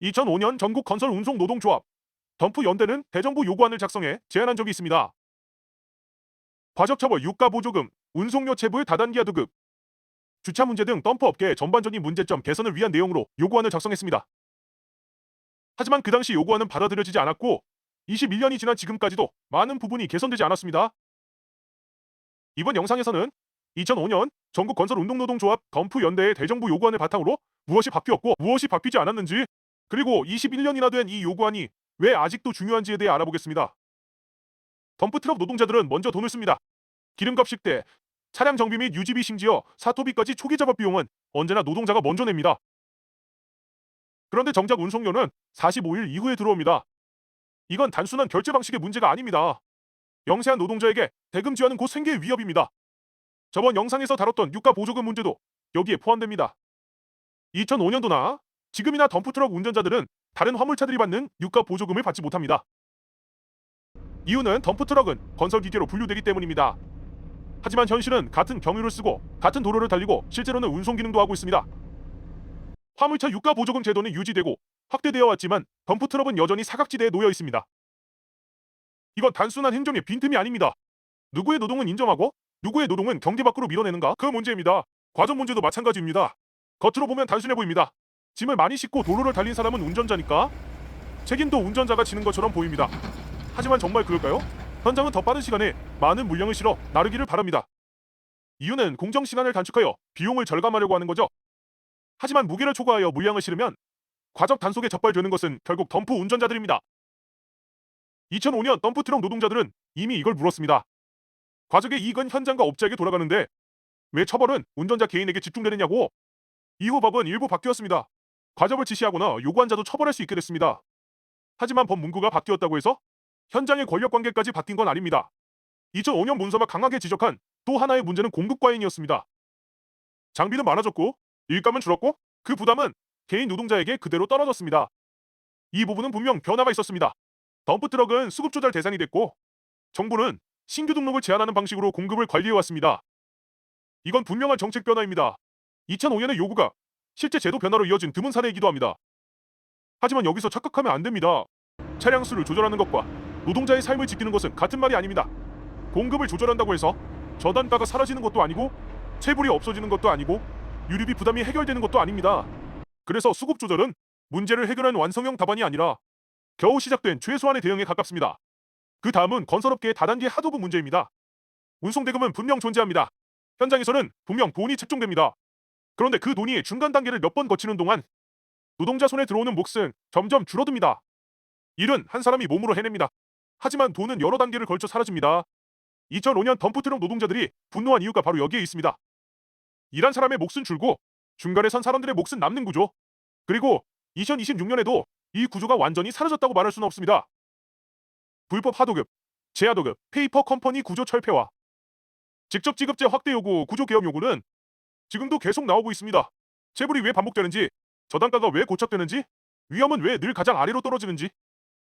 2005년 전국 건설 운송 노동조합 덤프 연대는 대정부 요구안을 작성해 제안한 적이 있습니다. 과적처벌 유가보조금, 운송료 체불 다단기 하도급, 주차 문제 등 덤프 업계의 전반적인 문제점 개선을 위한 내용으로 요구안을 작성했습니다. 하지만 그 당시 요구안은 받아들여지지 않았고 21년이 지난 지금까지도 많은 부분이 개선되지 않았습니다. 이번 영상에서는 2005년 전국 건설 운동노동조합 덤프 연대의 대정부 요구안을 바탕으로 무엇이 바뀌었고 무엇이 바뀌지 않았는지, 그리고 21년이나 된 이 요구안이 왜 아직도 중요한지에 대해 알아보겠습니다. 덤프트럭 노동자들은 먼저 돈을 씁니다. 기름값, 식대, 차량 정비 및 유지비, 심지어 사토비까지 초기 작업 비용은 언제나 노동자가 먼저 냅니다. 그런데 정작 운송료는 45일 이후에 들어옵니다. 이건 단순한 결제 방식의 문제가 아닙니다. 영세한 노동자에게 대금 지원은 곧 생계의 위협입니다. 저번 영상에서 다뤘던 유가 보조금 문제도 여기에 포함됩니다. 2005년도나 지금이나 덤프트럭 운전자들은 다른 화물차들이 받는 유가 보조금을 받지 못합니다. 이유는 덤프트럭은 건설기계로 분류되기 때문입니다. 하지만 현실은 같은 경유를 쓰고 같은 도로를 달리고 실제로는 운송 기능도 하고 있습니다. 화물차 유가 보조금 제도는 유지되고 확대되어 왔지만 덤프트럭은 여전히 사각지대에 놓여 있습니다. 이건 단순한 행정의 빈틈이 아닙니다. 누구의 노동은 인정하고 누구의 노동은 경계 밖으로 밀어내는가? 그 문제입니다. 과정 문제도 마찬가지입니다. 겉으로 보면 단순해 보입니다. 짐을 많이 싣고 도로를 달린 사람은 운전자니까 책임도 운전자가 지는 것처럼 보입니다. 하지만 정말 그럴까요? 현장은 더 빠른 시간에 많은 물량을 실어 나르기를 바랍니다. 이유는 공정 시간을 단축하여 비용을 절감하려고 하는 거죠. 하지만 무게를 초과하여 물량을 실으면 과적 단속에 적발되는 것은 결국 덤프 운전자들입니다. 2005년 덤프트럭 노동자들은 이미 이걸 물었습니다. 과적의 이익은 현장과 업자에게 돌아가는데 왜 처벌은 운전자 개인에게 집중되느냐고. 이후 법은 일부 바뀌었습니다. 과적을 지시하거나 요구한 자도 처벌할 수 있게 됐습니다. 하지만 법 문구가 바뀌었다고 해서 현장의 권력 관계까지 바뀐 건 아닙니다. 2005년 문서가 강하게 지적한 또 하나의 문제는 공급 과잉이었습니다. 장비는 많아졌고 일감은 줄었고 그 부담은 개인 노동자에게 그대로 떨어졌습니다. 이 부분은 분명 변화가 있었습니다. 덤프트럭은 수급 조달 대상이 됐고 정부는 신규 등록을 제한하는 방식으로 공급을 관리해왔습니다. 이건 분명한 정책 변화입니다. 2005년의 요구가 실제 제도 변화로 이어진 드문 사례이기도 합니다. 하지만 여기서 착각하면 안 됩니다. 차량 수를 조절하는 것과 노동자의 삶을 지키는 것은 같은 말이 아닙니다. 공급을 조절한다고 해서 저단가가 사라지는 것도 아니고 체불이 없어지는 것도 아니고 유류비 부담이 해결되는 것도 아닙니다. 그래서 수급 조절은 문제를 해결한 완성형 답안이 아니라 겨우 시작된 최소한의 대응에 가깝습니다. 그 다음은 건설업계의 다단계 하도급 문제입니다. 운송대금은 분명 존재합니다. 현장에서는 분명 돈이 책정됩니다. 그런데 그 돈이 중간 단계를 몇 번 거치는 동안 노동자 손에 들어오는 몫은 점점 줄어듭니다. 일은 한 사람이 몸으로 해냅니다. 하지만 돈은 여러 단계를 걸쳐 사라집니다. 2005년 덤프트럭 노동자들이 분노한 이유가 바로 여기에 있습니다. 일한 사람의 몫은 줄고 중간에 선 사람들의 몫은 남는 구조. 그리고 2026년에도 이 구조가 완전히 사라졌다고 말할 수는 없습니다. 불법 하도급, 재하도급, 페이퍼 컴퍼니 구조 철폐와 직접 지급제 확대 요구, 구조 개혁 요구는 지금도 계속 나오고 있습니다. 체불이 왜 반복되는지, 저단가가 왜 고착되는지, 위험은 왜 늘 가장 아래로 떨어지는지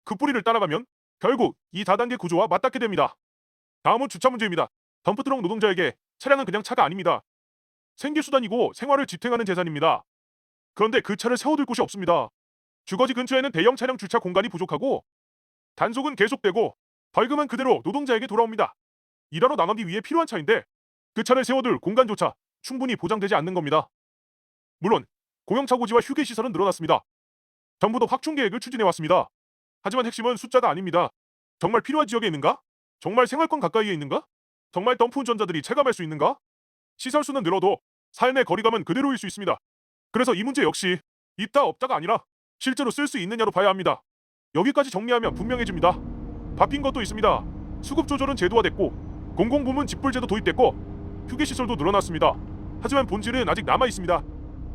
그 뿌리를 따라가면 결국 이 다단계 구조와 맞닿게 됩니다. 다음은 주차 문제입니다. 덤프트럭 노동자에게 차량은 그냥 차가 아닙니다. 생계수단이고 생활을 지탱하는 재산입니다. 그런데 그 차를 세워둘 곳이 없습니다. 주거지 근처에는 대형 차량 주차 공간이 부족하고 단속은 계속되고 벌금은 그대로 노동자에게 돌아옵니다. 일하러 나가기 위해 필요한 차인데 그 차를 세워둘 공간조차 충분히 보장되지 않는 겁니다. 물론 공영차고지와 휴게시설은 늘어났습니다. 정부도 확충 계획을 추진해왔습니다. 하지만 핵심은 숫자가 아닙니다. 정말 필요한 지역에 있는가? 정말 생활권 가까이에 있는가? 정말 덤프 운전자들이 체감할 수 있는가? 시설수는 늘어도 삶의 거리감은 그대로일 수 있습니다. 그래서 이 문제 역시 있다 없다가 아니라 실제로 쓸 수 있느냐로 봐야 합니다. 여기까지 정리하면 분명해집니다. 바뀐 것도 있습니다. 수급 조절은 제도화됐고 공공부문 직불제도 도입됐고 휴게시설도 늘어났습니다. 하지만 본질은 아직 남아있습니다.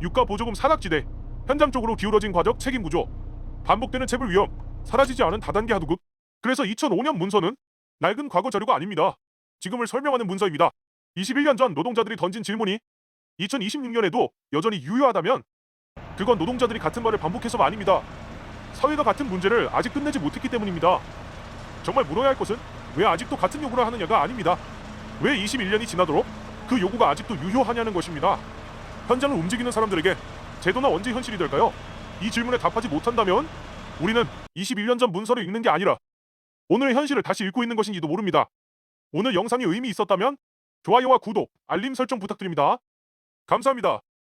유가 보조금 사각지대, 현장 쪽으로 기울어진 과적 책임 구조, 반복되는 체불 위험, 사라지지 않은 다단계 하도급. 그래서 2005년 문서는 낡은 과거 자료가 아닙니다. 지금을 설명하는 문서입니다. 21년 전 노동자들이 던진 질문이 2026년에도 여전히 유효하다면 그건 노동자들이 같은 말을 반복해서가 아닙니다. 사회가 같은 문제를 아직 끝내지 못했기 때문입니다. 정말 물어야 할 것은 왜 아직도 같은 요구를 하느냐가 아닙니다. 왜 21년이 지나도록 그 요구가 아직도 유효하냐는 것입니다. 현장을 움직이는 사람들에게 제도는 언제 현실이 될까요? 이 질문에 답하지 못한다면 우리는 21년 전 문서를 읽는 게 아니라 오늘의 현실을 다시 읽고 있는 것인지도 모릅니다. 오늘 영상이 의미 있었다면 좋아요와 구독, 알림 설정 부탁드립니다. 감사합니다.